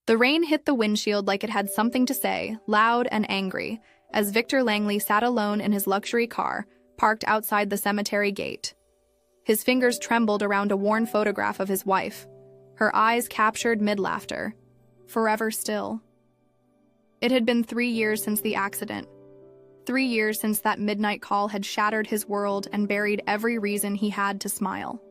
The rain hit the windshield like it had something to say, loud and angry, as Victor Langley sat alone in his luxury car, parked outside the cemetery gate. His fingers trembled around a worn photograph of his wife, her eyes captured mid-laughter, forever still. It had been 3 years since the accident. 3 years since that midnight call had shattered his world and buried every reason he had to smile.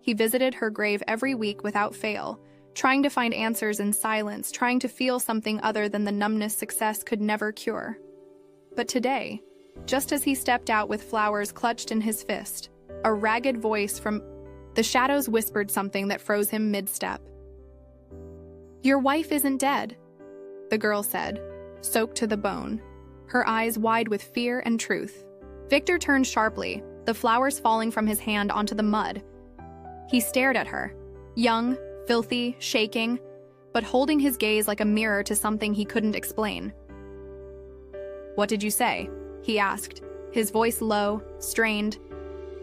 He visited her grave every week without fail, trying to find answers in silence, trying to feel something other than the numbness success could never cure. But today, just as he stepped out with flowers clutched in his fist, a ragged voice from the shadows whispered something that froze him mid-step. "Your wife isn't dead," the girl said, soaked to the bone, her eyes wide with fear and truth. Victor turned sharply, the flowers falling from his hand onto the mud. He stared at her, young, filthy, shaking, but holding his gaze like a mirror to something he couldn't explain. "What did you say?" he asked, his voice low, strained,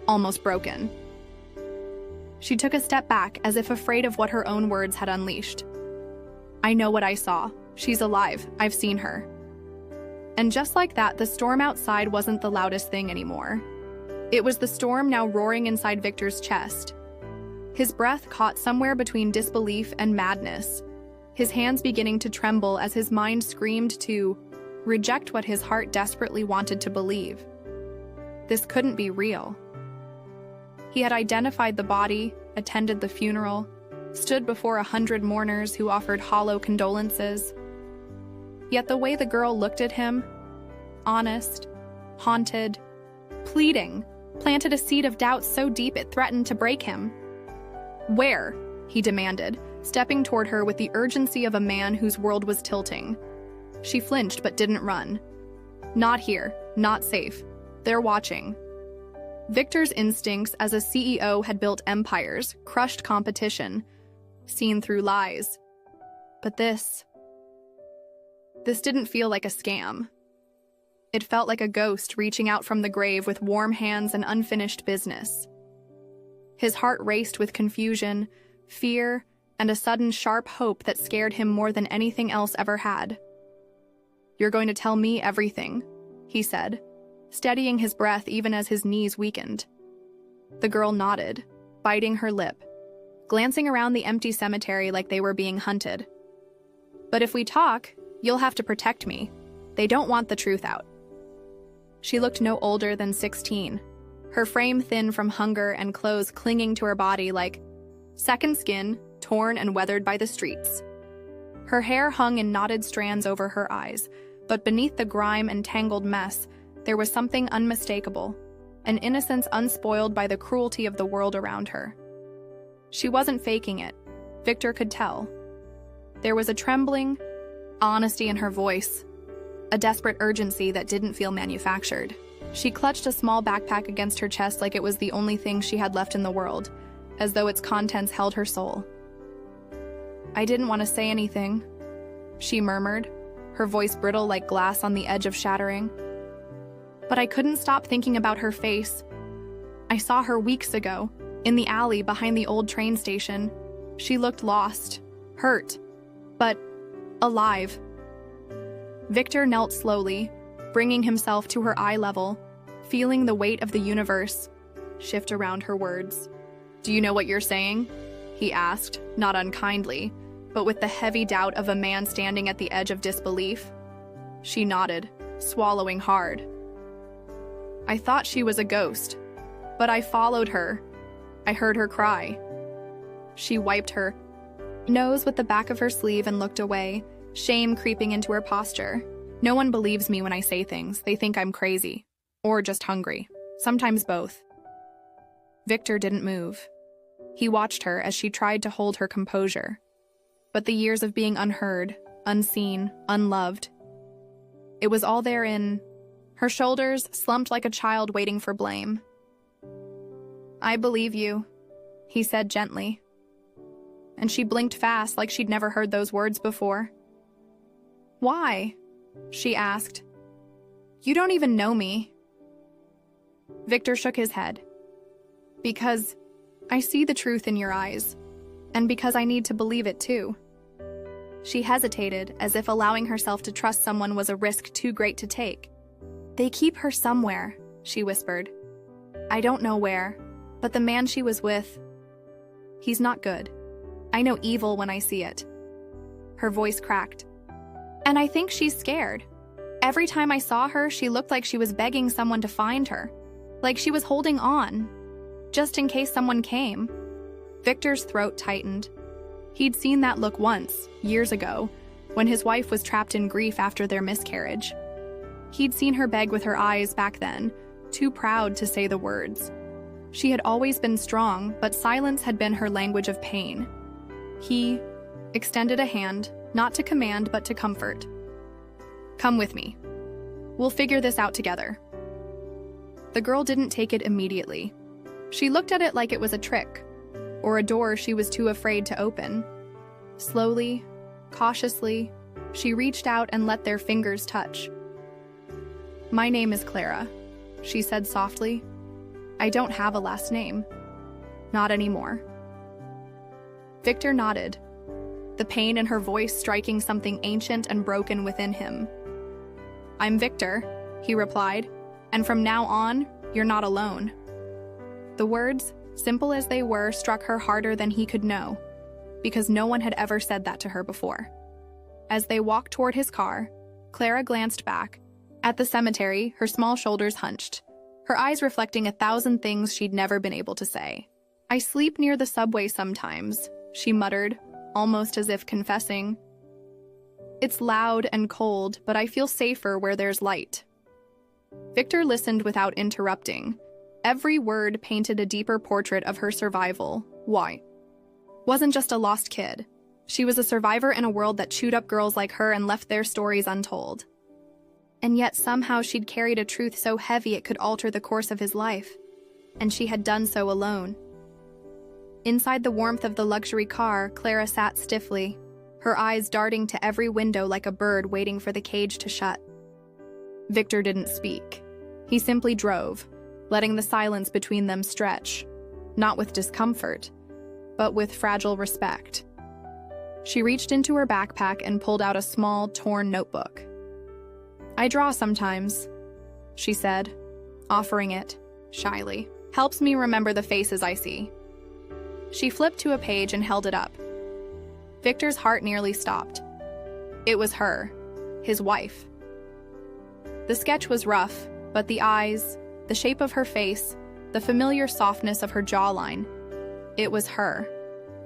almost broken. She took a step back as if afraid of what her own words had unleashed. "I know what I saw. She's alive. I've seen her." And just like that, the storm outside wasn't the loudest thing anymore. It was the storm now roaring inside Victor's chest. His breath caught somewhere between disbelief and madness, his hands beginning to tremble as his mind screamed to reject what his heart desperately wanted to believe. This couldn't be real. He had identified the body, attended the funeral, stood before 100 mourners who offered hollow condolences. Yet the way the girl looked at him, honest, haunted, pleading, planted a seed of doubt so deep it threatened to break him. "Where?" he demanded, stepping toward her with the urgency of a man whose world was tilting. She flinched but didn't run. "Not here, not safe. They're watching." Victor's instincts as a CEO had built empires, crushed competition, seen through lies. But this didn't feel like a scam. It felt like a ghost reaching out from the grave with warm hands and unfinished business. His heart raced with confusion, fear, and a sudden sharp hope that scared him more than anything else ever had. "You're going to tell me everything," he said, steadying his breath even as his knees weakened. The girl nodded, biting her lip, glancing around the empty cemetery like they were being hunted. "But if we talk, you'll have to protect me. They don't want the truth out." She looked no older than 16, her frame thin from hunger and clothes clinging to her body like second skin, torn and weathered by the streets. Her hair hung in knotted strands over her eyes, but beneath the grime and tangled mess, there was something unmistakable, an innocence unspoiled by the cruelty of the world around her. She wasn't faking it. Victor could tell. There was a trembling honesty in her voice, a desperate urgency that didn't feel manufactured. She clutched a small backpack against her chest like it was the only thing she had left in the world, as though its contents held her soul. "I didn't want to say anything," she murmured, her voice brittle like glass on the edge of shattering. But I couldn't stop thinking about her face. I saw her weeks ago, in the alley behind the old train station. She looked lost, hurt, but alive. Victor knelt slowly, bringing himself to her eye level, feeling the weight of the universe shift around her words. "Do you know what you're saying?" he asked, not unkindly, but with the heavy doubt of a man standing at the edge of disbelief. She nodded, swallowing hard. "I thought she was a ghost, but I followed her. I heard her cry." She wiped her nose with the back of her sleeve and looked away, shame creeping into her posture. "No one believes me when I say things. They think I'm crazy. Or just hungry. Sometimes both." Victor didn't move. He watched her as she tried to hold her composure. But the years of being unheard, unseen, unloved, it was all there in her shoulders, slumped like a child waiting for blame. "I believe you," he said gently. And she blinked fast like she'd never heard those words before. "Why?" she asked. "You don't even know me." Victor shook his head. "Because I see the truth in your eyes, and because I need to believe it too." She hesitated, as if allowing herself to trust someone was a risk too great to take. "They keep her somewhere," she whispered. "I don't know where, but the man she was with, he's not good. I know evil when I see it." Her voice cracked. "And I think she's scared. Every time I saw her, she looked like she was begging someone to find her, like she was holding on, just in case someone came." Victor's throat tightened. He'd seen that look once, years ago, when his wife was trapped in grief after their miscarriage. He'd seen her beg with her eyes back then, too proud to say the words. She had always been strong, but silence had been her language of pain. He extended a hand, not to command but to comfort. "Come with me. We'll figure this out together." The girl didn't take it immediately. She looked at it like it was a trick, or a door she was too afraid to open. Slowly, cautiously, she reached out and let their fingers touch. "My name is Clara," she said softly. "I don't have a last name. Not anymore." Victor nodded, the pain in her voice striking something ancient and broken within him. "I'm Victor," he replied, "and from now on, you're not alone." The words, simple as they were, struck her harder than he could know, because no one had ever said that to her before. As they walked toward his car, Clara glanced back. At the cemetery, her small shoulders hunched, her eyes reflecting 1,000 things she'd never been able to say. "I sleep near the subway sometimes," she muttered, almost as if confessing. "It's loud and cold, but I feel safer where there's light." Victor listened without interrupting. Every word painted a deeper portrait of her survival. Why? Wasn't just a lost kid. She was a survivor in a world that chewed up girls like her and left their stories untold. And yet somehow she'd carried a truth so heavy it could alter the course of his life. And she had done so alone. Inside the warmth of the luxury car, Clara sat stiffly, her eyes darting to every window like a bird waiting for the cage to shut. Victor didn't speak. He simply drove, letting the silence between them stretch, not with discomfort, but with fragile respect. She reached into her backpack and pulled out a small, torn notebook. "I draw sometimes," she said, offering it, shyly. "Helps me remember the faces I see." She flipped to a page and held it up. Victor's heart nearly stopped. It was her, his wife. The sketch was rough, but the eyes, the shape of her face, the familiar softness of her jawline, it was her,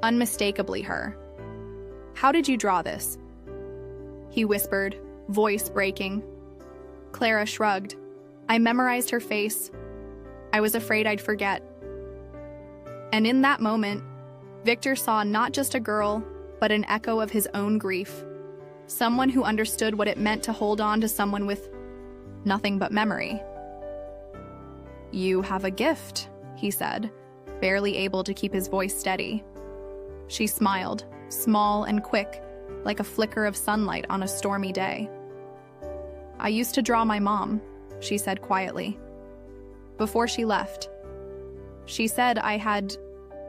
unmistakably her. "How did you draw this?" he whispered, voice breaking. Clara shrugged. "I memorized her face. I was afraid I'd forget." And in that moment, Victor saw not just a girl, but an echo of his own grief. Someone who understood what it meant to hold on to someone with nothing but memory. "You have a gift," he said, barely able to keep his voice steady. She smiled, small and quick, like a flicker of sunlight on a stormy day. "I used to draw my mom," she said quietly. Before she left, she said I had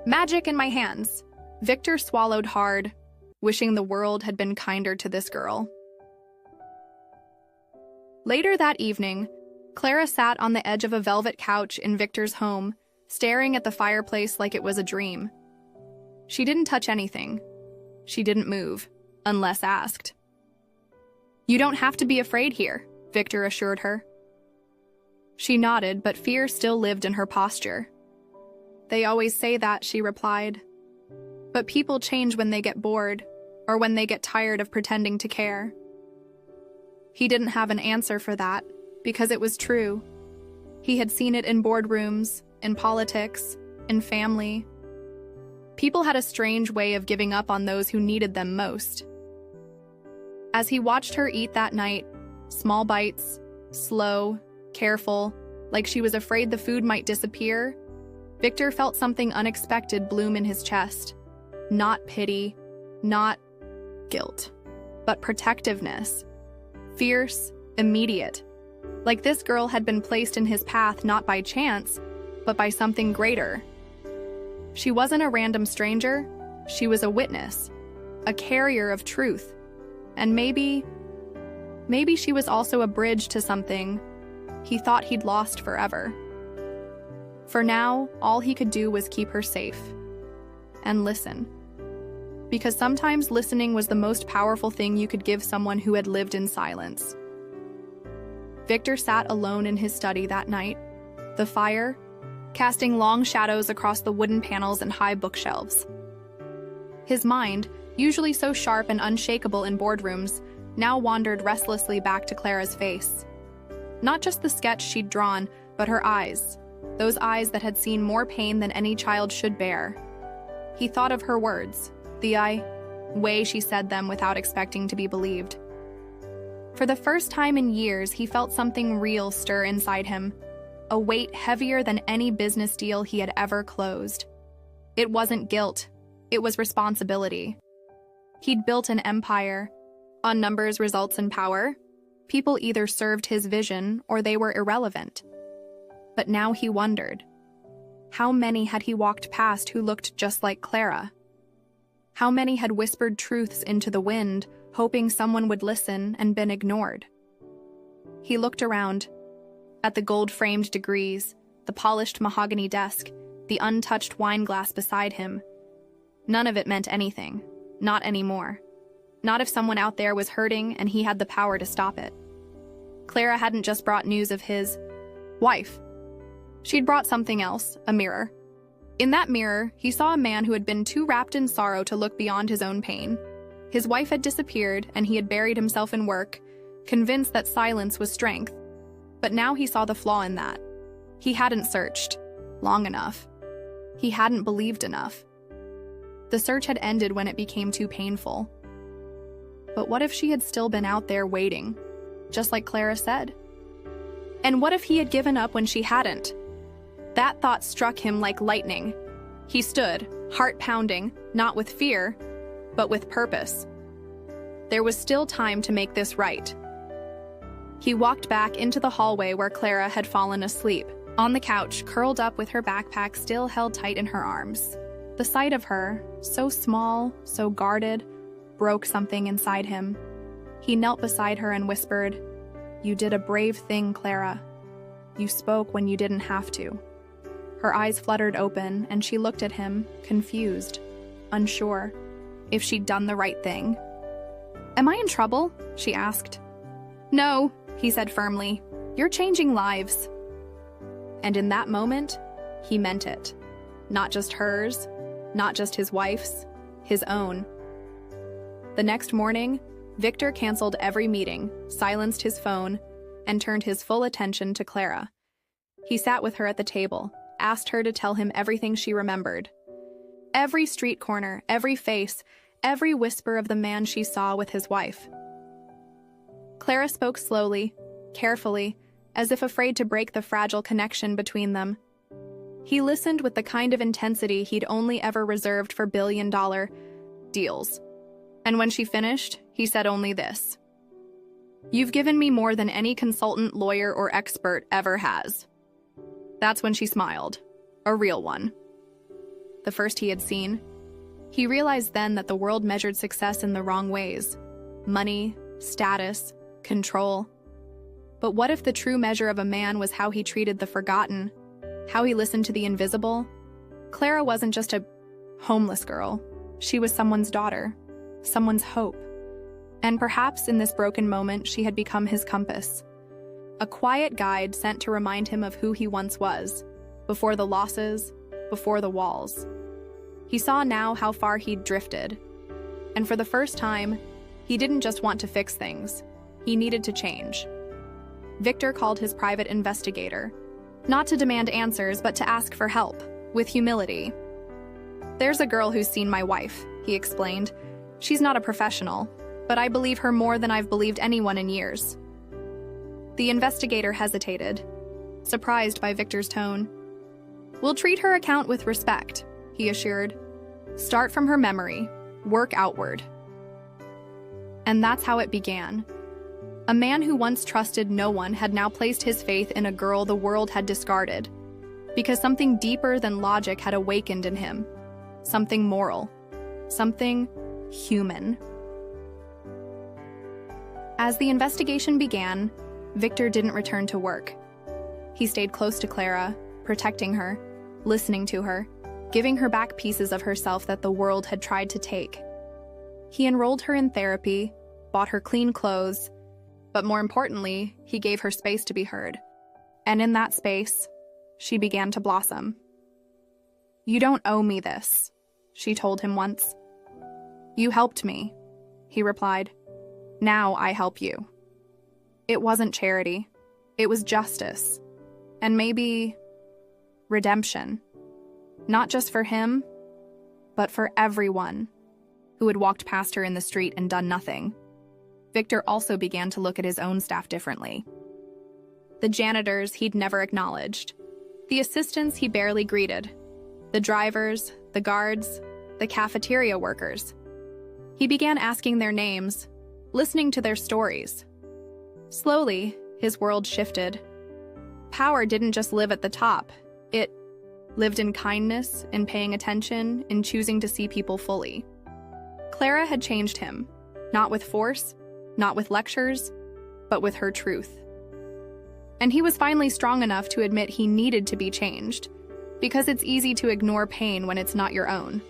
magic in my hands. Victor swallowed hard, wishing the world had been kinder to this girl. Later that evening, Clara sat on the edge of a velvet couch in Victor's home, staring at the fireplace like it was a dream. She didn't touch anything. She didn't move, unless asked. "You don't have to be afraid here," Victor assured her. She nodded, but fear still lived in her posture. "They always say that," she replied. "But people change when they get bored, or when they get tired of pretending to care." He didn't have an answer for that, because it was true. He had seen it in boardrooms, in politics, in family. People had a strange way of giving up on those who needed them most. As he watched her eat that night, small bites, slow, careful, like she was afraid the food might disappear, Victor felt something unexpected bloom in his chest. Not pity, not guilt, but protectiveness. Fierce, immediate. Like this girl had been placed in his path not by chance, but by something greater. She wasn't a random stranger, she was a witness, a carrier of truth, And maybe she was also a bridge to something he thought he'd lost forever. For now, all he could do was keep her safe and listen. Because sometimes listening was the most powerful thing you could give someone who had lived in silence. Victor sat alone in his study that night, the fire casting long shadows across the wooden panels and high bookshelves. His mind, usually so sharp and unshakable in boardrooms, now wandered restlessly back to Clara's face. Not just the sketch she'd drawn, but her eyes, those eyes that had seen more pain than any child should bear. He thought of her words, the way she said them without expecting to be believed. For the first time in years, he felt something real stir inside him, a weight heavier than any business deal he had ever closed. It wasn't guilt, it was responsibility. He'd built an empire. On numbers, results, and power, people either served his vision or they were irrelevant. But now he wondered, how many had he walked past who looked just like Clara? How many had whispered truths into the wind, hoping someone would listen and been ignored? He looked around, at the gold-framed degrees, the polished mahogany desk, the untouched wine glass beside him. None of it meant anything, not anymore. Not if someone out there was hurting and he had the power to stop it. Clara hadn't just brought news of his wife. She'd brought something else, a mirror. In that mirror, he saw a man who had been too wrapped in sorrow to look beyond his own pain. His wife had disappeared and he had buried himself in work, convinced that silence was strength. But now he saw the flaw in that. He hadn't searched long enough. He hadn't believed enough. The search had ended when it became too painful. But what if she had still been out there waiting, just like Clara said? And what if he had given up when she hadn't? That thought struck him like lightning. He stood, heart pounding, not with fear, but with purpose. There was still time to make this right. He walked back into the hallway where Clara had fallen asleep, on the couch, curled up with her backpack still held tight in her arms. The sight of her, so small, so guarded, broke something inside him. He knelt beside her and whispered, "You did a brave thing, Clara. You spoke when you didn't have to." Her eyes fluttered open, and she looked at him, confused, unsure, if she'd done the right thing. "Am I in trouble?" she asked. "No," he said firmly. "You're changing lives." And in that moment, he meant it. Not just hers, not just his wife's, his own. The next morning, Victor canceled every meeting, silenced his phone, and turned his full attention to Clara. He sat with her at the table, asked her to tell him everything she remembered. Every street corner, every face, every whisper of the man she saw with his wife. Clara spoke slowly, carefully, as if afraid to break the fragile connection between them. He listened with the kind of intensity he'd only ever reserved for billion-dollar deals. And when she finished, he said only this: "You've given me more than any consultant, lawyer, or expert ever has." That's when she smiled, a real one. The first he had seen. He realized then that the world measured success in the wrong ways: money, status, control. But what if the true measure of a man was how he treated the forgotten, how he listened to the invisible? Clara wasn't just a homeless girl. She was someone's daughter, someone's hope. And perhaps in this broken moment, she had become his compass. A quiet guide sent to remind him of who he once was, before the losses, before the walls. He saw now how far he'd drifted. And for the first time, he didn't just want to fix things. He needed to change. Victor called his private investigator, not to demand answers, but to ask for help, with humility. "There's a girl who's seen my wife," he explained. "She's not a professional, but I believe her more than I've believed anyone in years." The investigator hesitated, surprised by Victor's tone. "We'll treat her account with respect," he assured. "Start from her memory, work outward." And that's how it began. A man who once trusted no one had now placed his faith in a girl the world had discarded, because something deeper than logic had awakened in him. Something moral. Something human. As the investigation began, Victor didn't return to work. He stayed close to Clara, protecting her, listening to her, giving her back pieces of herself that the world had tried to take. He enrolled her in therapy, bought her clean clothes, but more importantly, he gave her space to be heard. And in that space, she began to blossom. "You don't owe me this," she told him once. "You helped me," he replied. "Now I help you." It wasn't charity. It was justice. And maybe redemption. Not just for him, but for everyone who had walked past her in the street and done nothing. Victor also began to look at his own staff differently. The janitors he'd never acknowledged. The assistants he barely greeted. The drivers, the guards, the cafeteria workers. He began asking their names, listening to their stories. Slowly, his world shifted. Power didn't just live at the top. It lived in kindness, in paying attention, in choosing to see people fully. Clara had changed him, not with force, not with lectures, but with her truth. And he was finally strong enough to admit he needed to be changed, because it's easy to ignore pain when it's not your own.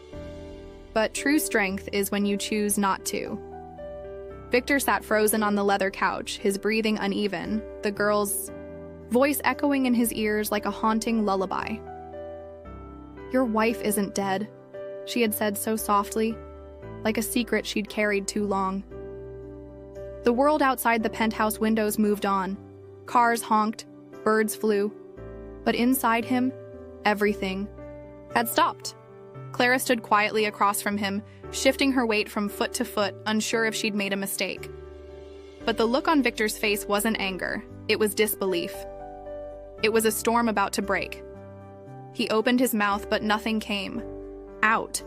But true strength is when you choose not to. Victor sat frozen on the leather couch, his breathing uneven, the girl's voice echoing in his ears like a haunting lullaby. "Your wife isn't dead," she had said so softly, like a secret she'd carried too long. The world outside the penthouse windows moved on. Cars honked, birds flew. But inside him, everything had stopped. Clara stood quietly across from him, shifting her weight from foot to foot, unsure if she'd made a mistake. But the look on Victor's face wasn't anger, it was disbelief. It was a storm about to break. He opened his mouth, but nothing came out.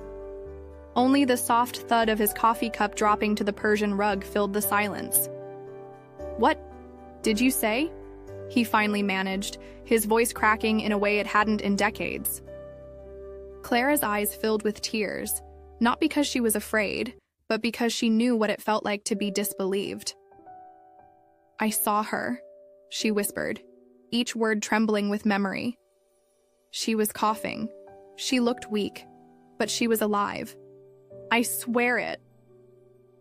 Only the soft thud of his coffee cup dropping to the Persian rug filled the silence. "What did you say?" he finally managed, his voice cracking in a way it hadn't in decades. Clara's eyes filled with tears, not because she was afraid, but because she knew what it felt like to be disbelieved. "I saw her," she whispered, each word trembling with memory. She was coughing. She looked weak, but she was alive. "I swear it."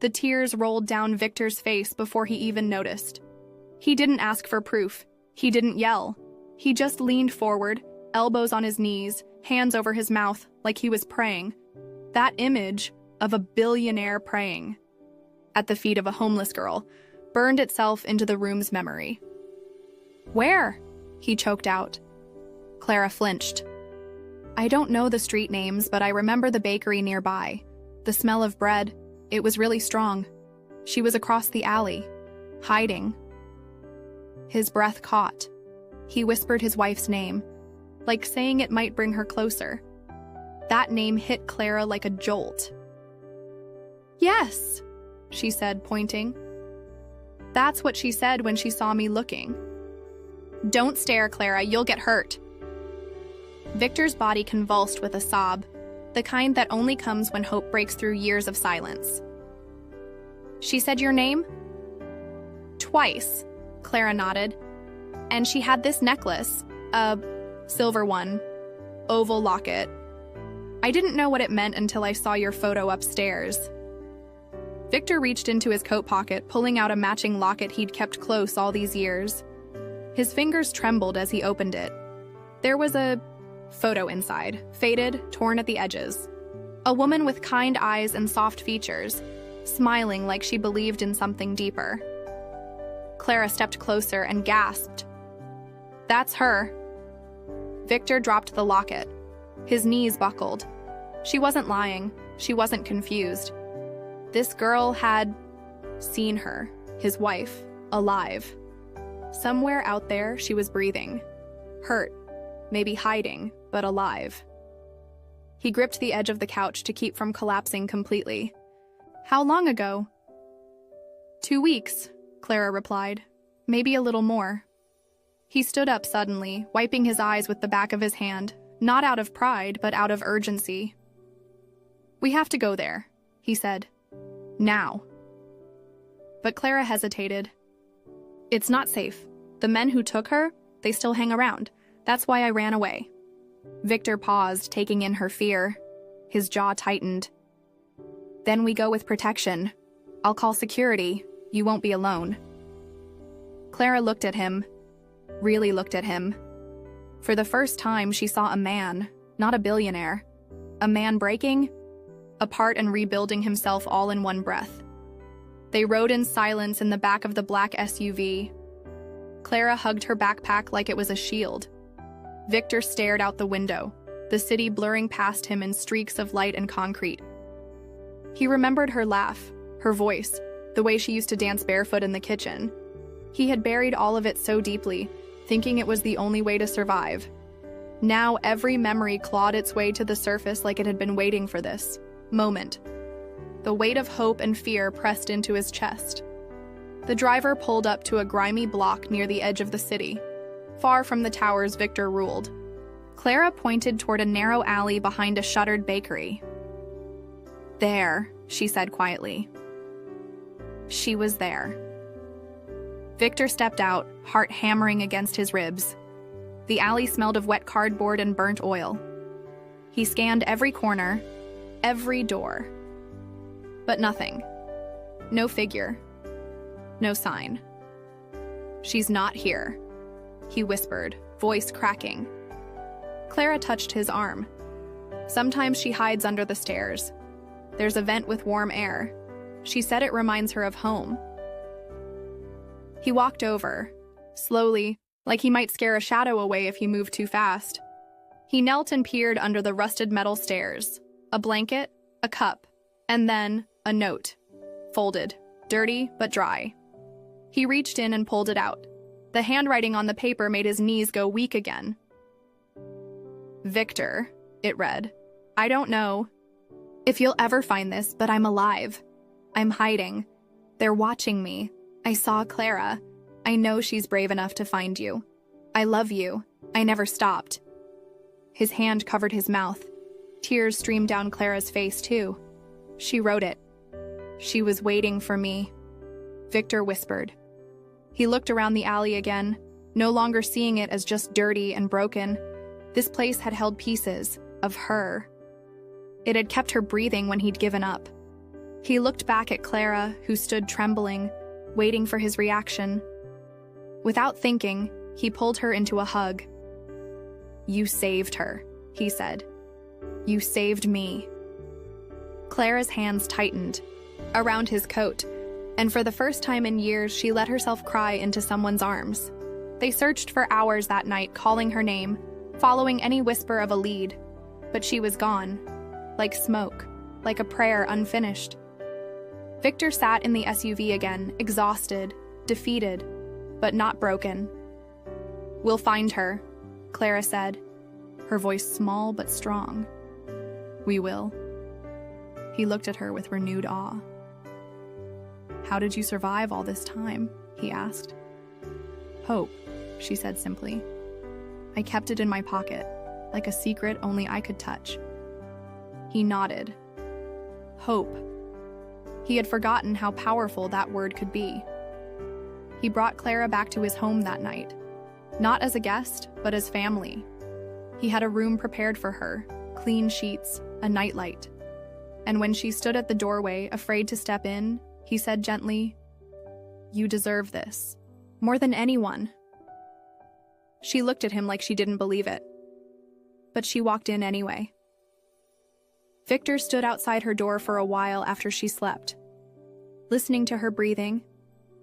The tears rolled down Victor's face before he even noticed. He didn't ask for proof. He didn't yell. He just leaned forward, elbows on his knees, hands over his mouth, like he was praying. That image of a billionaire praying at the feet of a homeless girl burned itself into the room's memory. "Where?" he choked out. Clara flinched. "I don't know the street names, but I remember the bakery nearby. The smell of bread, it was really strong. She was across the alley, hiding." His breath caught. He whispered his wife's name, like saying it might bring her closer. That name hit Clara like a jolt. "Yes," she said, pointing. That's what she said when she saw me looking. "Don't stare, Clara, you'll get hurt." Victor's body convulsed with a sob, the kind that only comes when hope breaks through years of silence. "She said your name?" "Twice," Clara nodded. "And she had this necklace, a silver one, oval locket. I didn't know what it meant until I saw your photo upstairs." Victor reached into his coat pocket, pulling out a matching locket he'd kept close all these years. His fingers trembled as he opened it. There was a photo inside, faded, torn at the edges. A woman with kind eyes and soft features, smiling like she believed in something deeper. Clara stepped closer and gasped. "That's her." Victor dropped the locket. His knees buckled. She wasn't lying. She wasn't confused. This girl had seen her, his wife, alive. Somewhere out there, she was breathing. Hurt, maybe hiding, but alive. He gripped the edge of the couch to keep from collapsing completely. "How long ago?" 2 weeks, Clara replied. "Maybe a little more." He stood up suddenly, wiping his eyes with the back of his hand, not out of pride, but out of urgency. "We have to go there," he said. "Now." but Clara hesitated. "It's not safe. The men who took her, they still hang around. That's why I ran away." Victor paused, taking in her fear. His jaw tightened. "Then we go with protection. I'll call security. You won't be alone." Clara looked at him, really looked at him. For the first time, she saw a man, not a billionaire. A man breaking apart and rebuilding himself all in one breath. They rode in silence in the back of the black SUV. Clara hugged her backpack like it was a shield. Victor stared out the window, the city blurring past him in streaks of light and concrete. He remembered her laugh, her voice, the way she used to dance barefoot in the kitchen. He had buried all of it so deeply, thinking it was the only way to survive. Now every memory clawed its way to the surface like it had been waiting for this moment. The weight of hope and fear pressed into his chest. The driver pulled up to a grimy block near the edge of the city, far from the towers Victor ruled. Clara pointed toward a narrow alley behind a shuttered bakery. "There," she said quietly. She was there. Victor stepped out, heart hammering against his ribs. The alley smelled of wet cardboard and burnt oil. He scanned every corner, every door. But nothing. No figure. No sign. "She's not here," he whispered, voice cracking. Clara touched his arm. "Sometimes she hides under the stairs. There's a vent with warm air. She said it reminds her of home." He walked over, slowly, like he might scare a shadow away if he moved too fast. He knelt and peered under the rusted metal stairs. A blanket, a cup, and then a note. Folded, dirty but dry. He reached in and pulled it out. The handwriting on the paper made his knees go weak again. "Victor," it read, "I don't know if you'll ever find this, but I'm alive. I'm hiding. They're watching me. I saw Clara. I know she's brave enough to find you. I love you. I never stopped." His hand covered his mouth. Tears streamed down Clara's face, too. She wrote it. "She was waiting for me," Victor whispered. He looked around the alley again, no longer seeing it as just dirty and broken. This place had held pieces of her. It had kept her breathing when he'd given up. He looked back at Clara, who stood trembling, waiting for his reaction. Without thinking, he pulled her into a hug. "You saved her," he said. "You saved me." Clara's hands tightened around his coat, and for the first time in years, she let herself cry into someone's arms. They searched for hours that night, calling her name, following any whisper of a lead, but she was gone, like smoke, like a prayer unfinished. Victor sat in the SUV again, exhausted, defeated, but not broken. "We'll find her," Clara said, her voice small but strong. "We will." He looked at her with renewed awe. "How did you survive all this time?" he asked. "Hope," she said simply. "I kept it in my pocket, like a secret only I could touch." He nodded. Hope. He had forgotten how powerful that word could be. He brought Clara back to his home that night, not as a guest, but as family. He had a room prepared for her, clean sheets, a nightlight. And when she stood at the doorway, afraid to step in, he said gently, "You deserve this, more than anyone." She looked at him like she didn't believe it. But she walked in anyway. Victor stood outside her door for a while after she slept, listening to her breathing,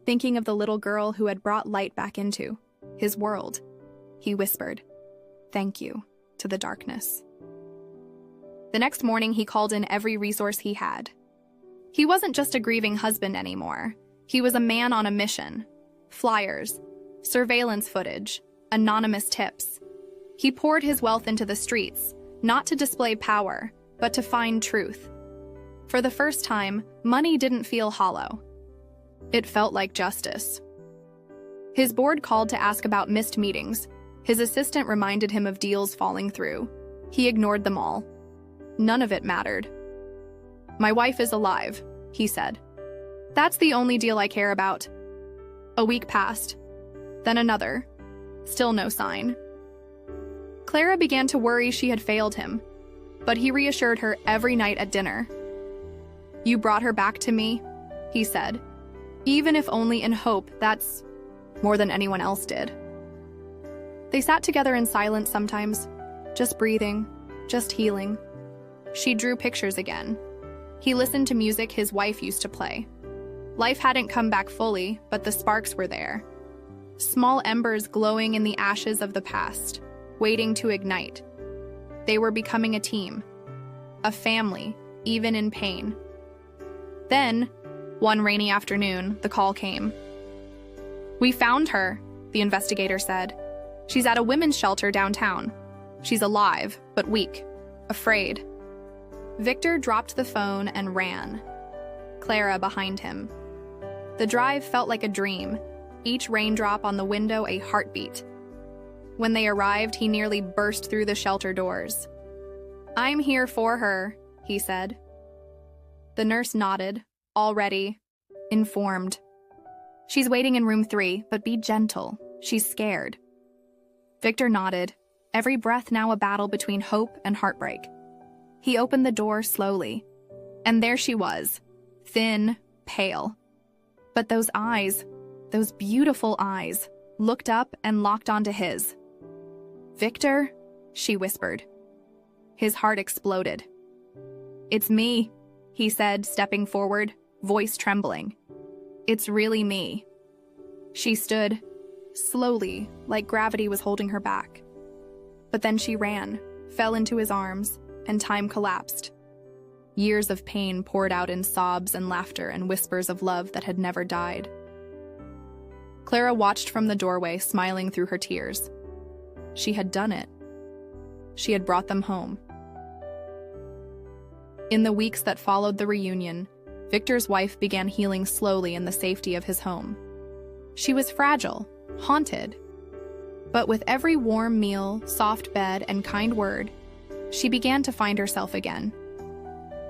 thinking of the little girl who had brought light back into his world. He whispered, "Thank you," to the darkness. The next morning, he called in every resource he had. He wasn't just a grieving husband anymore. He was a man on a mission. Flyers, surveillance footage, anonymous tips. He poured his wealth into the streets, not to display power, but to find truth. For the first time, money didn't feel hollow. It felt like justice. His board called to ask about missed meetings. His assistant reminded him of deals falling through. He ignored them all. None of it mattered. "My wife is alive," he said. That's the only deal I care about. A week passed. Then another. Still no sign. Clara began to worry she had failed him, but he reassured her every night at dinner. "You brought her back to me," he said, "even if only in hope. That's more than anyone else did." They sat together in silence sometimes, just breathing, just healing. She drew pictures again. He listened to music his wife used to play. Life hadn't come back fully, but the sparks were there. Small embers glowing in the ashes of the past, waiting to ignite. They were becoming a team, a family, even in pain. Then, one rainy afternoon, the call came. "We found her," the investigator said. "She's at a women's shelter downtown. She's alive, but weak, afraid." Victor dropped the phone and ran, Clara behind him. The drive felt like a dream, each raindrop on the window a heartbeat. When they arrived, he nearly burst through the shelter doors. "I'm here for her," he said. The nurse nodded, already informed. "She's waiting in room 3, but be gentle. She's scared." Victor nodded, every breath now a battle between hope and heartbreak. He opened the door slowly, and there she was, thin, pale. But those eyes, those beautiful eyes, looked up and locked onto his. "Victor," she whispered. His heart exploded. "It's me," he said, stepping forward, voice trembling. "It's really me." She stood, slowly, like gravity was holding her back. But then she ran, fell into his arms, and time collapsed. Years of pain poured out in sobs and laughter and whispers of love that had never died. Clara watched from the doorway, smiling through her tears. She had done it. She had brought them home. In the weeks that followed the reunion, Victor's wife began healing slowly in the safety of his home. She was fragile, haunted. But with every warm meal, soft bed, and kind word, she began to find herself again.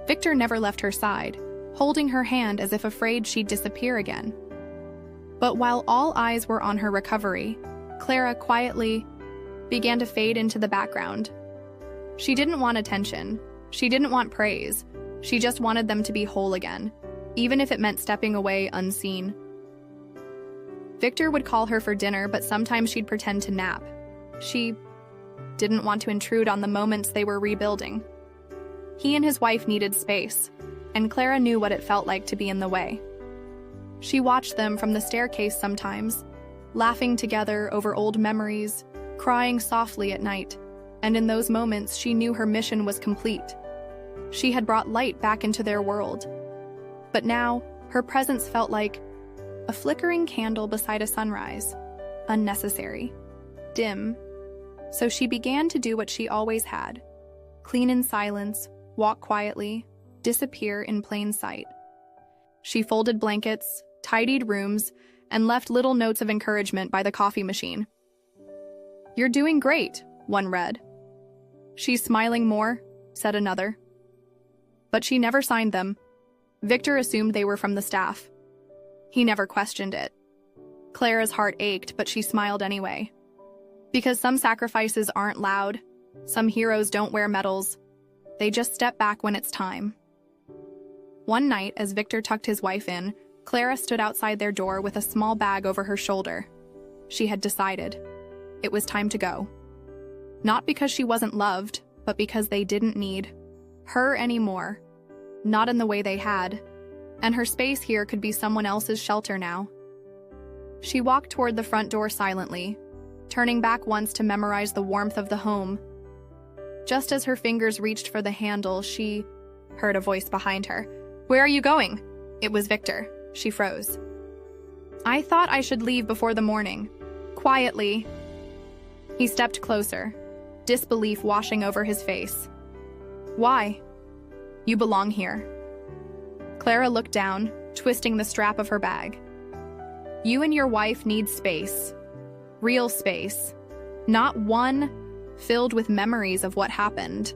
Victor never left her side, holding her hand as if afraid she'd disappear again. But while all eyes were on her recovery, Clara quietly began to fade into the background. She didn't want attention. She didn't want praise. She just wanted them to be whole again, even if it meant stepping away unseen. Victor would call her for dinner, but sometimes she'd pretend to nap. She didn't want to intrude on the moments they were rebuilding. He and his wife needed space, and Clara knew what it felt like to be in the way. She watched them from the staircase sometimes, laughing together over old memories, crying softly at night, and in those moments she knew her mission was complete. She had brought light back into their world. But now, her presence felt like a flickering candle beside a sunrise, unnecessary, dim. So she began to do what she always had: clean in silence, walk quietly, disappear in plain sight. She folded blankets, tidied rooms, and left little notes of encouragement by the coffee machine. "You're doing great," one read. "She's smiling more," said another. But she never signed them. Victor assumed they were from the staff. He never questioned it. Clara's heart ached, but she smiled anyway. Because some sacrifices aren't loud, some heroes don't wear medals. They just step back when it's time. One night, as Victor tucked his wife in, Clara stood outside their door with a small bag over her shoulder. She had decided. It was time to go. Not because she wasn't loved, but because they didn't need her anymore. Not in the way they had. And her space here could be someone else's shelter now. She walked toward the front door silently, turning back once to memorize the warmth of the home. Just as her fingers reached for the handle, she heard a voice behind her. "Where are you going?" It was Victor. She froze. "I thought I should leave before the morning." Quietly. He stepped closer, disbelief washing over his face. "Why?" "You belong here." Clara looked down, twisting the strap of her bag. "You and your wife need space. Real space. Not one filled with memories of what happened.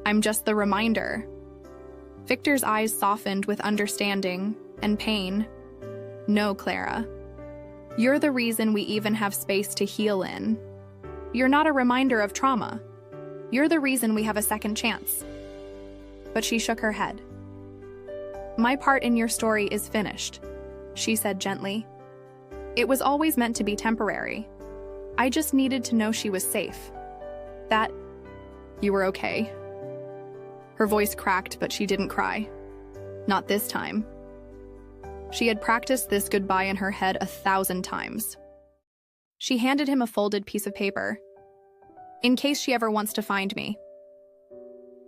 I'm just the reminder." Victor's eyes softened with understanding, and pain. No, Clara. You're the reason we even have space to heal in. You're not a reminder of trauma. You're the reason we have a second chance. But she shook her head. My part in your story is finished, she said gently. It was always meant to be temporary. I just needed to know she was safe. That you were okay. Her voice cracked, but she didn't cry. Not this time. She had practiced this goodbye in her head 1,000 times. She handed him a folded piece of paper. In case she ever wants to find me.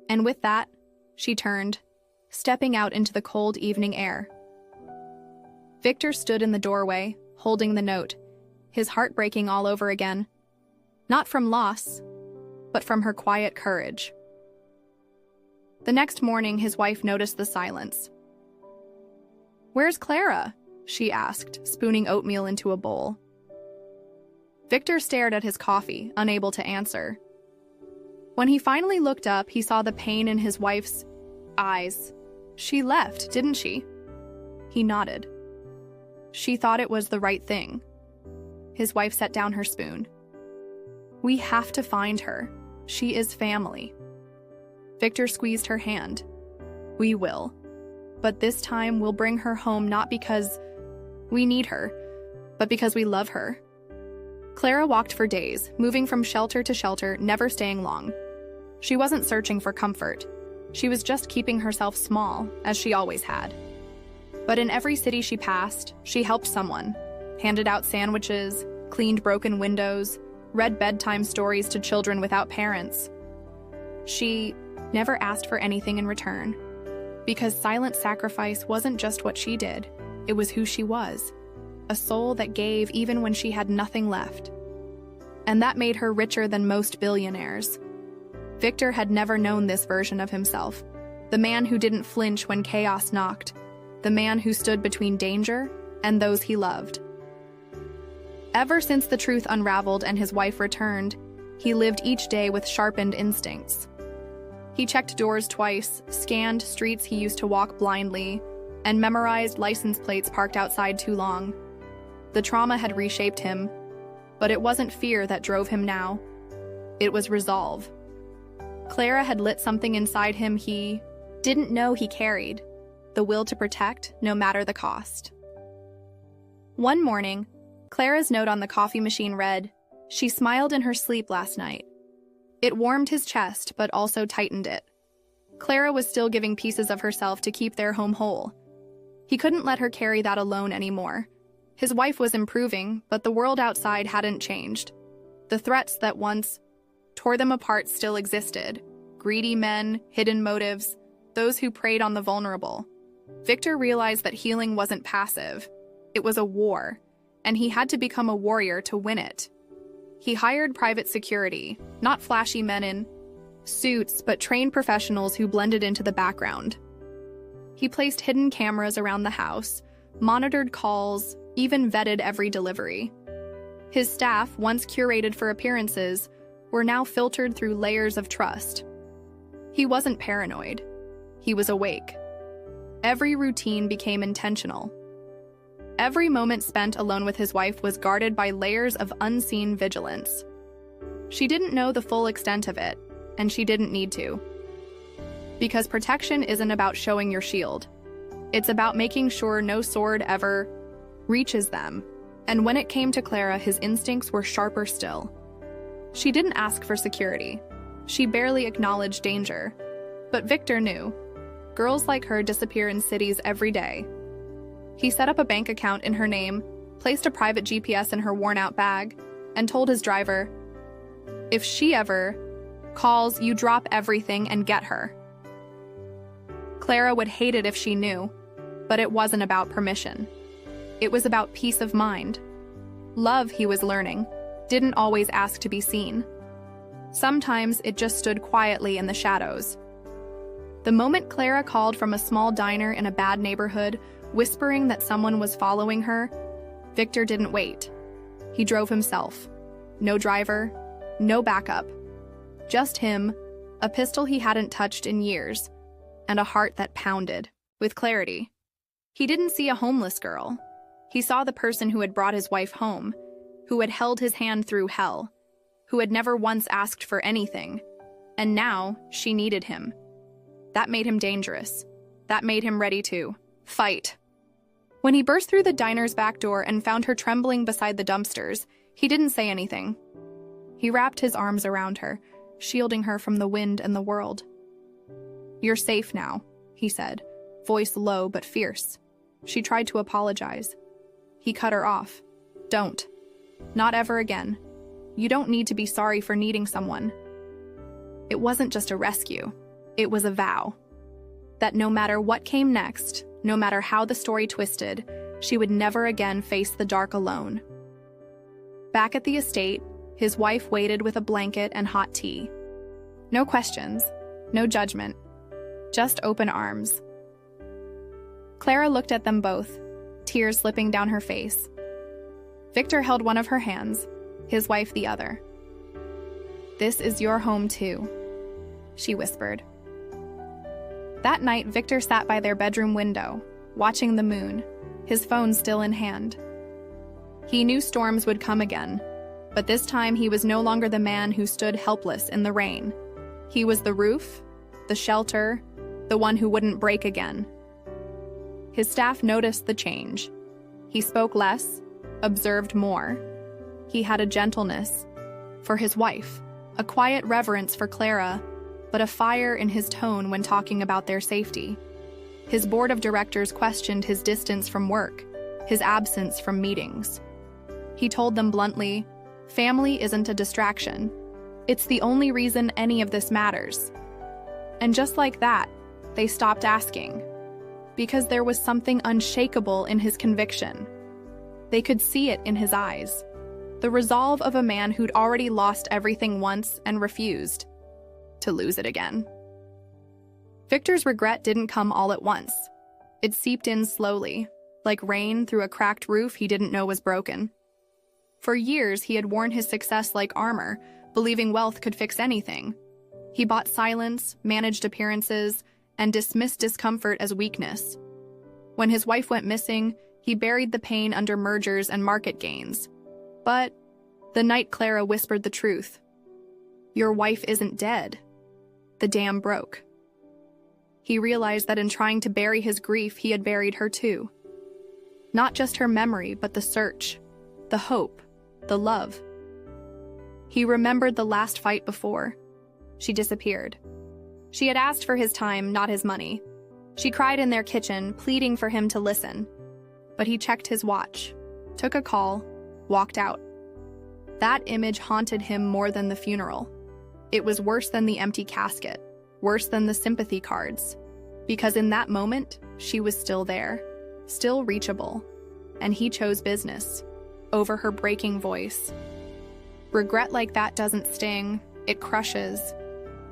And with that, she turned, stepping out into the cold evening air. Victor stood in the doorway, holding the note, his heart breaking all over again. Not from loss, but from her quiet courage. The next morning, his wife noticed the silence. Where's Clara? She asked, spooning oatmeal into a bowl. Victor stared at his coffee, unable to answer. When he finally looked up, he saw the pain in his wife's eyes. She left, didn't she? He nodded. She thought it was the right thing. His wife set down her spoon. We have to find her. She is family. Victor squeezed her hand. We will. But this time we'll bring her home not because we need her, but because we love her. Clara walked for days, moving from shelter to shelter, never staying long. She wasn't searching for comfort. She was just keeping herself small, as she always had. But in every city she passed, she helped someone, handed out sandwiches, cleaned broken windows, read bedtime stories to children without parents. She never asked for anything in return, because silent sacrifice wasn't just what she did, it was who she was. A soul that gave even when she had nothing left. And that made her richer than most billionaires. Victor had never known this version of himself. The man who didn't flinch when chaos knocked. The man who stood between danger and those he loved. Ever since the truth unraveled and his wife returned, he lived each day with sharpened instincts. He checked doors twice, scanned streets he used to walk blindly, and memorized license plates parked outside too long. The trauma had reshaped him, but it wasn't fear that drove him now. It was resolve. Clara had lit something inside him he didn't know he carried, the will to protect no matter the cost. One morning, Clara's note on the coffee machine read, "She smiled in her sleep last night." It warmed his chest, but also tightened it. Clara was still giving pieces of herself to keep their home whole. He couldn't let her carry that alone anymore. His wife was improving, but the world outside hadn't changed. The threats that once tore them apart still existed. Greedy men, hidden motives, those who preyed on the vulnerable. Victor realized that healing wasn't passive. It was a war, and he had to become a warrior to win it. He hired private security, not flashy men in suits, but trained professionals who blended into the background. He placed hidden cameras around the house, monitored calls, even vetted every delivery. His staff, once curated for appearances, were now filtered through layers of trust. He wasn't paranoid. He was awake. Every routine became intentional. Every moment spent alone with his wife was guarded by layers of unseen vigilance. She didn't know the full extent of it, and she didn't need to. Because protection isn't about showing your shield. It's about making sure no sword ever reaches them. And when it came to Clara, his instincts were sharper still. She didn't ask for security. She barely acknowledged danger. But Victor knew. Girls like her disappear in cities every day. He set up a bank account in her name, placed a private GPS in her worn-out bag, and told his driver, "If she ever calls, you drop everything and get her." Clara would hate it if she knew, but it wasn't about permission. It was about peace of mind. Love, he was learning, didn't always ask to be seen. Sometimes it just stood quietly in the shadows. The moment Clara called from a small diner in a bad neighborhood, whispering that someone was following her, Victor didn't wait. He drove himself. No driver, no backup. Just him, a pistol he hadn't touched in years, and a heart that pounded, with clarity. He didn't see a homeless girl. He saw the person who had brought his wife home, who had held his hand through hell, who had never once asked for anything, and now she needed him. That made him dangerous. That made him ready to fight. When he burst through the diner's back door and found her trembling beside the dumpsters, he didn't say anything. He wrapped his arms around her, shielding her from the wind and the world. "You're safe now," he said, voice low but fierce. She tried to apologize. He cut her off. "Don't. Not ever again. You don't need to be sorry for needing someone." It wasn't just a rescue. It was a vow. That no matter what came next, no matter how the story twisted, she would never again face the dark alone. Back at the estate, his wife waited with a blanket and hot tea. No questions, no judgment, just open arms. Clara looked at them both, tears slipping down her face. Victor held one of her hands, his wife the other. "This is your home too," she whispered. That night, Victor sat by their bedroom window, watching the moon, his phone still in hand. He knew storms would come again, but this time he was no longer the man who stood helpless in the rain. He was the roof, the shelter, the one who wouldn't break again. His staff noticed the change. He spoke less, observed more. He had a gentleness for his wife, a quiet reverence for Clara, but a fire in his tone when talking about their safety. His board of directors questioned his distance from work, his absence from meetings. He told them bluntly, "Family isn't a distraction. It's the only reason any of this matters." And just like that, they stopped asking, because there was something unshakable in his conviction. They could see it in his eyes, the resolve of a man who'd already lost everything once and refused to lose it again. Victor's regret didn't come all at once. It seeped in slowly, like rain through a cracked roof he didn't know was broken. For years, he had worn his success like armor, believing wealth could fix anything. He bought silence, managed appearances, and dismissed discomfort as weakness. When his wife went missing, he buried the pain under mergers and market gains. But the night Clara whispered the truth, "Your wife isn't dead," the dam broke. He realized that in trying to bury his grief, he had buried her too. Not just her memory, but the search, the hope, the love. He remembered the last fight before. She disappeared. She had asked for his time, not his money. She cried in their kitchen, pleading for him to listen. But he checked his watch, took a call, walked out. That image haunted him more than the funeral. It was worse than the empty casket, worse than the sympathy cards. Because in that moment, she was still there, still reachable. And he chose business over her breaking voice. Regret like that doesn't sting, it crushes.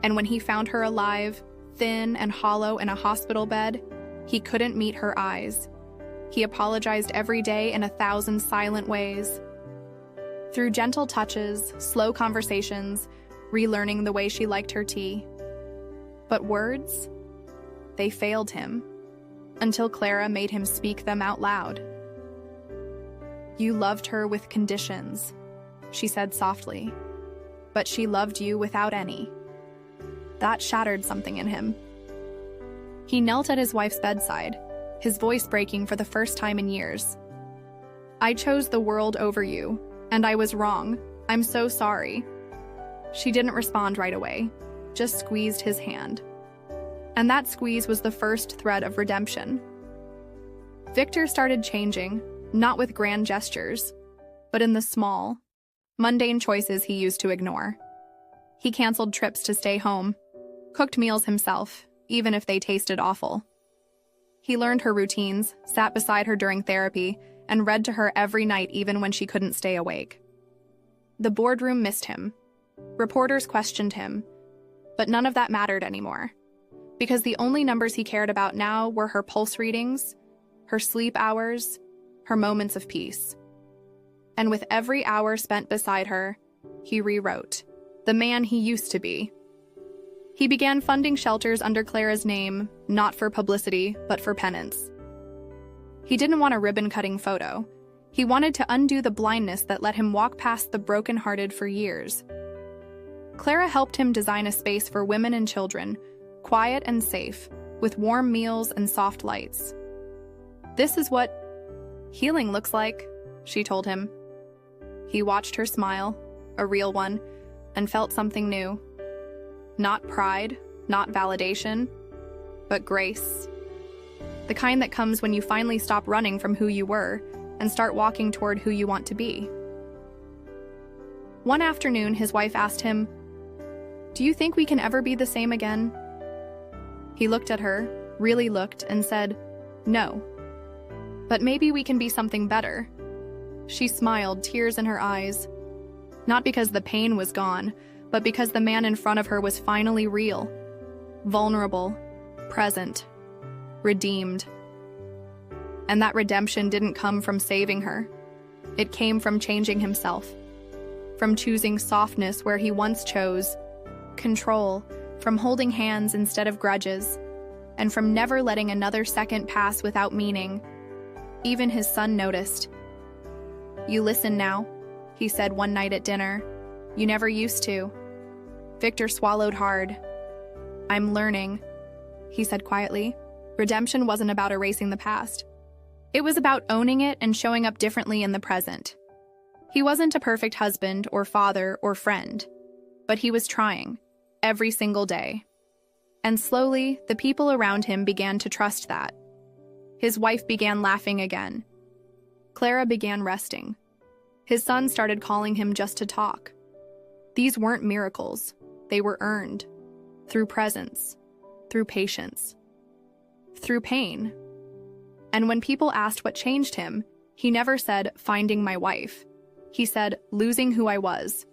And when he found her alive, thin and hollow in a hospital bed, he couldn't meet her eyes. He apologized every day in 1,000 silent ways. Through gentle touches, slow conversations, relearning the way she liked her tea. But words? They failed him, until Clara made him speak them out loud. "You loved her with conditions," she said softly, "but she loved you without any." That shattered something in him. He knelt at his wife's bedside, his voice breaking for the first time in years. "I chose the world over you, and I was wrong. I'm so sorry." She didn't respond right away, just squeezed his hand. And that squeeze was the first thread of redemption. Victor started changing, not with grand gestures, but in the small, mundane choices he used to ignore. He canceled trips to stay home, cooked meals himself, even if they tasted awful. He learned her routines, sat beside her during therapy, and read to her every night even when she couldn't stay awake. The boardroom missed him. Reporters questioned him, but none of that mattered anymore, because the only numbers he cared about now were her pulse readings, her sleep hours, her moments of peace. And with every hour spent beside her, he rewrote the man he used to be. He began funding shelters under Clara's name, not for publicity, but for penance. He didn't want a ribbon-cutting photo. He wanted to undo the blindness that let him walk past the broken-hearted for years. Clara helped him design a space for women and children, quiet and safe, with warm meals and soft lights. "This is what healing looks like," she told him. He watched her smile, a real one, and felt something new. Not pride, not validation, but grace. The kind that comes when you finally stop running from who you were and start walking toward who you want to be. One afternoon, his wife asked him, "Do you think we can ever be the same again?" He looked at her, really looked, and said, "No. But maybe we can be something better." She smiled, tears in her eyes. Not because the pain was gone, but because the man in front of her was finally real, vulnerable, present, redeemed. And that redemption didn't come from saving her. It came from changing himself, from choosing softness where he once chose control, from holding hands instead of grudges, and from never letting another second pass without meaning. Even his son noticed. "You listen now," he said one night at dinner. "You never used to." Victor swallowed hard. "I'm learning," he said quietly. Redemption wasn't about erasing the past. It was about owning it and showing up differently in the present. He wasn't a perfect husband or father or friend, but he was trying, every single day. And slowly, the people around him began to trust that. His wife began laughing again. Clara began resting. His son started calling him just to talk. These weren't miracles. They were earned. Through presence. Through patience. Through pain. And when people asked what changed him, he never said, "finding my wife." He said, "losing who I was."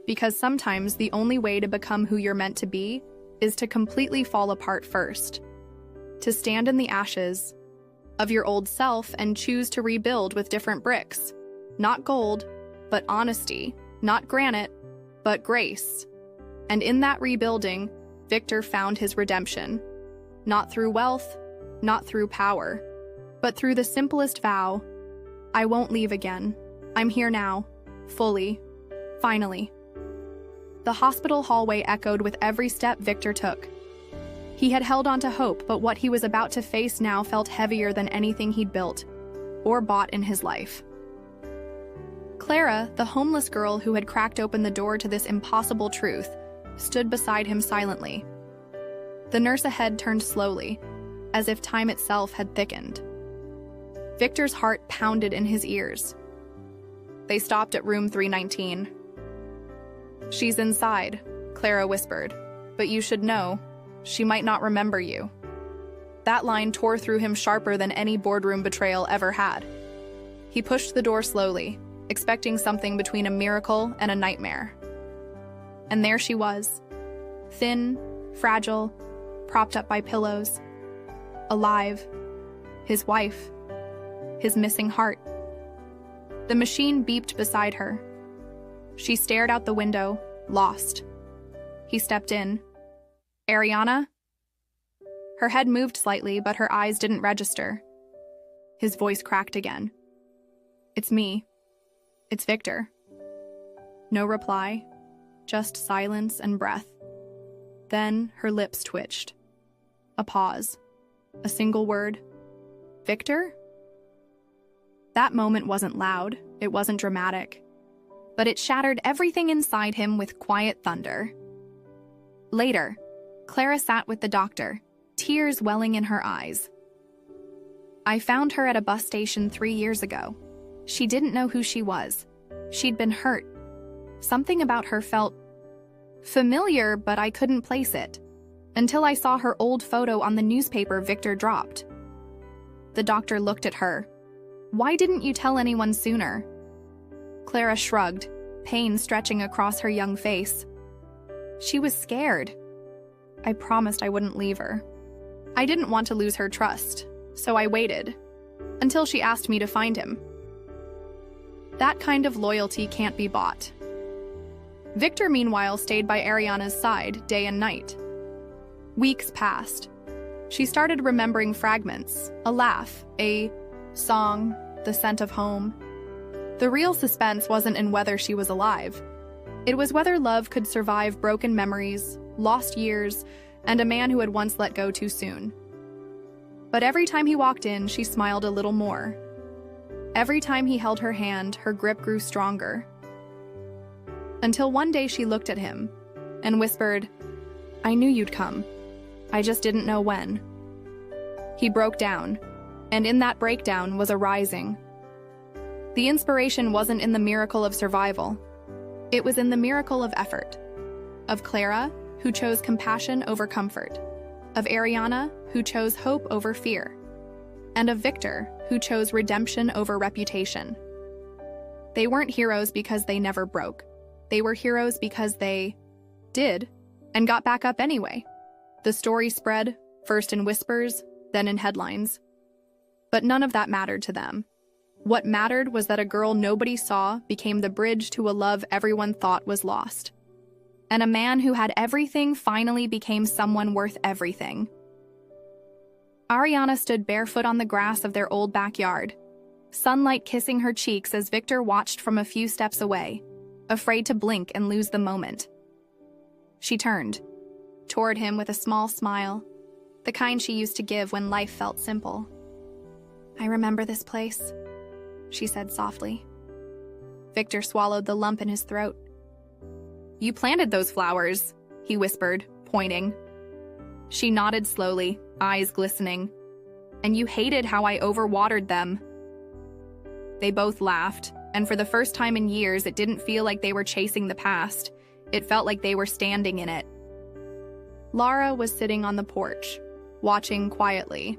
Because sometimes the only way to become who you're meant to be is to completely fall apart first. To stand in the ashes of your old self and choose to rebuild with different bricks. Not gold, but honesty. Not granite, but grace. And in that rebuilding, Victor found his redemption. Not through wealth, not through power, but through the simplest vow: "I won't leave again. I'm here now, fully, finally." The hospital hallway echoed with every step Victor took. He had held on to hope, but what he was about to face now felt heavier than anything he'd built or bought in his life. Clara, the homeless girl who had cracked open the door to this impossible truth, stood beside him silently. The nurse ahead turned slowly, as if time itself had thickened. Victor's heart pounded in his ears. They stopped at room 319. "She's inside," Clara whispered, "but you should know, she might not remember you." That line tore through him sharper than any boardroom betrayal ever had. He pushed the door slowly, expecting something between a miracle and a nightmare. And there she was, thin, fragile, propped up by pillows, alive, his wife, his missing heart. The machine beeped beside her. She stared out the window, lost. He stepped in. "Ariana?" Her head moved slightly, but her eyes didn't register. His voice cracked again. "It's me. It's Victor." No reply, just silence and breath. Then her lips twitched. A pause. A single word. "Victor?" That moment wasn't loud, it wasn't dramatic, but it shattered everything inside him with quiet thunder. Later, Clara sat with the doctor, tears welling in her eyes. "I found her at a bus station 3 years ago. She didn't know who she was. She'd been hurt. Something about her felt familiar, but I couldn't place it, until I saw her old photo on the newspaper Victor dropped." The doctor looked at her. "Why didn't you tell anyone sooner?" Clara shrugged, pain stretching across her young face. "She was scared. I promised I wouldn't leave her. I didn't want to lose her trust, so I waited, until she asked me to find him." That kind of loyalty can't be bought. Victor, meanwhile, stayed by Ariana's side day and night. Weeks passed. She started remembering fragments, a laugh, a song, the scent of home. The real suspense wasn't in whether she was alive. It was whether love could survive broken memories, lost years, and a man who had once let go too soon. But every time he walked in, she smiled a little more. Every time he held her hand, her grip grew stronger. Until one day she looked at him and whispered, "I knew you'd come. I just didn't know when." He broke down, and in that breakdown was a rising. The inspiration wasn't in the miracle of survival. It was in the miracle of effort. Of Clara, who chose compassion over comfort. Of Ariana, who chose hope over fear. And of Victor, who chose redemption over reputation. They weren't heroes because they never broke. They were heroes because they did, and got back up anyway. The story spread, first in whispers, then in headlines. But none of that mattered to them. What mattered was that a girl nobody saw became the bridge to a love everyone thought was lost. And a man who had everything finally became someone worth everything. Ariana stood barefoot on the grass of their old backyard, sunlight kissing her cheeks as Victor watched from a few steps away, afraid to blink and lose the moment. She turned toward him with a small smile, the kind she used to give when life felt simple. "I remember this place," she said softly. Victor swallowed the lump in his throat. "You planted those flowers," he whispered, pointing. She nodded slowly, eyes glistening. "And you hated how I overwatered them." They both laughed, and for the first time in years, it didn't feel like they were chasing the past. It felt like they were standing in it. Lara was sitting on the porch, watching quietly.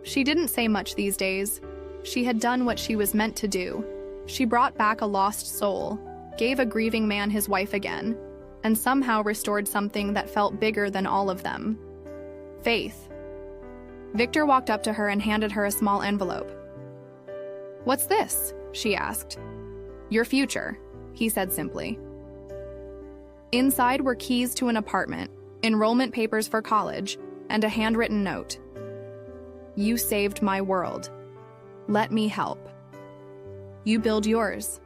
She didn't say much these days. She had done what she was meant to do. She brought back a lost soul, gave a grieving man his wife again, and somehow restored something that felt bigger than all of them. Faith. Victor walked up to her and handed her a small envelope. "What's this?" she asked. "Your future," he said simply. Inside were keys to an apartment, enrollment papers for college, and a handwritten note. "You saved my world. Let me help. You build yours."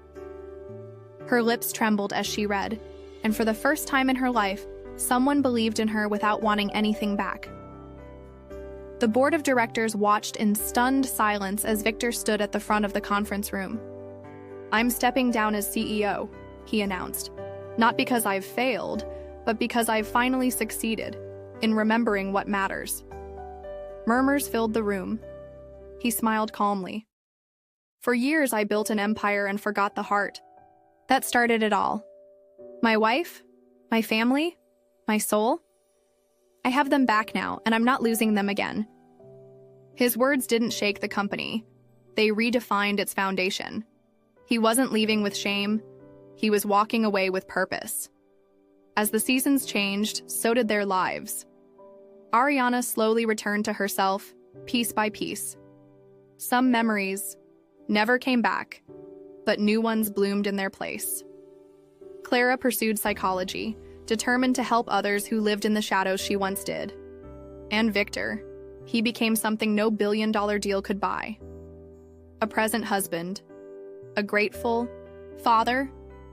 Her lips trembled as she read, and for the first time in her life, someone believed in her without wanting anything back. The board of directors watched in stunned silence as Victor stood at the front of the conference room. "I'm stepping down as CEO," he announced. "Not because I've failed, but because I've finally succeeded in remembering what matters." Murmurs filled the room. He smiled calmly. "For years I built an empire and forgot the heart. That started it all. My wife, my family, my soul. I have them back now, and I'm not losing them again." His words didn't shake the company. They redefined its foundation. He wasn't leaving with shame. He was walking away with purpose. As the seasons changed, so did their lives. Ariana slowly returned to herself, piece by piece. Some memories never came back, but new ones bloomed in their place. Clara pursued psychology, determined to help others who lived in the shadows she once did. And Victor, he became something no billion-dollar deal could buy. A present husband, a grateful father,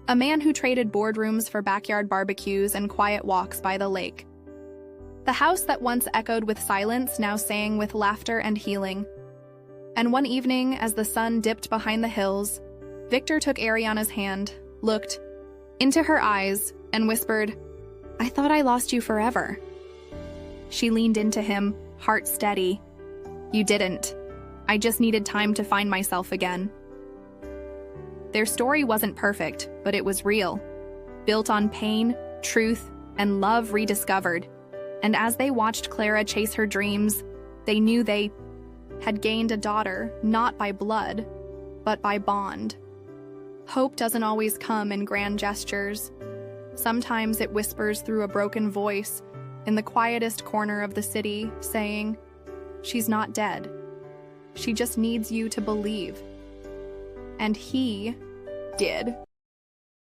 a man who traded boardrooms for backyard barbecues and quiet walks by the lake. The house that once echoed with silence now sang with laughter and healing. And one evening, as the sun dipped behind the hills, Victor took Ariana's hand, looked into her eyes, and whispered, "I thought I lost you forever." She leaned into him, heart steady. "You didn't. I just needed time to find myself again." Their story wasn't perfect, but it was real, built on pain, truth, and love rediscovered. And as they watched Clara chase her dreams, they knew they had gained a daughter, not by blood, but by bond. Hope doesn't always come in grand gestures. Sometimes it whispers through a broken voice in the quietest corner of the city, saying, "She's not dead. She just needs you to believe." And he did.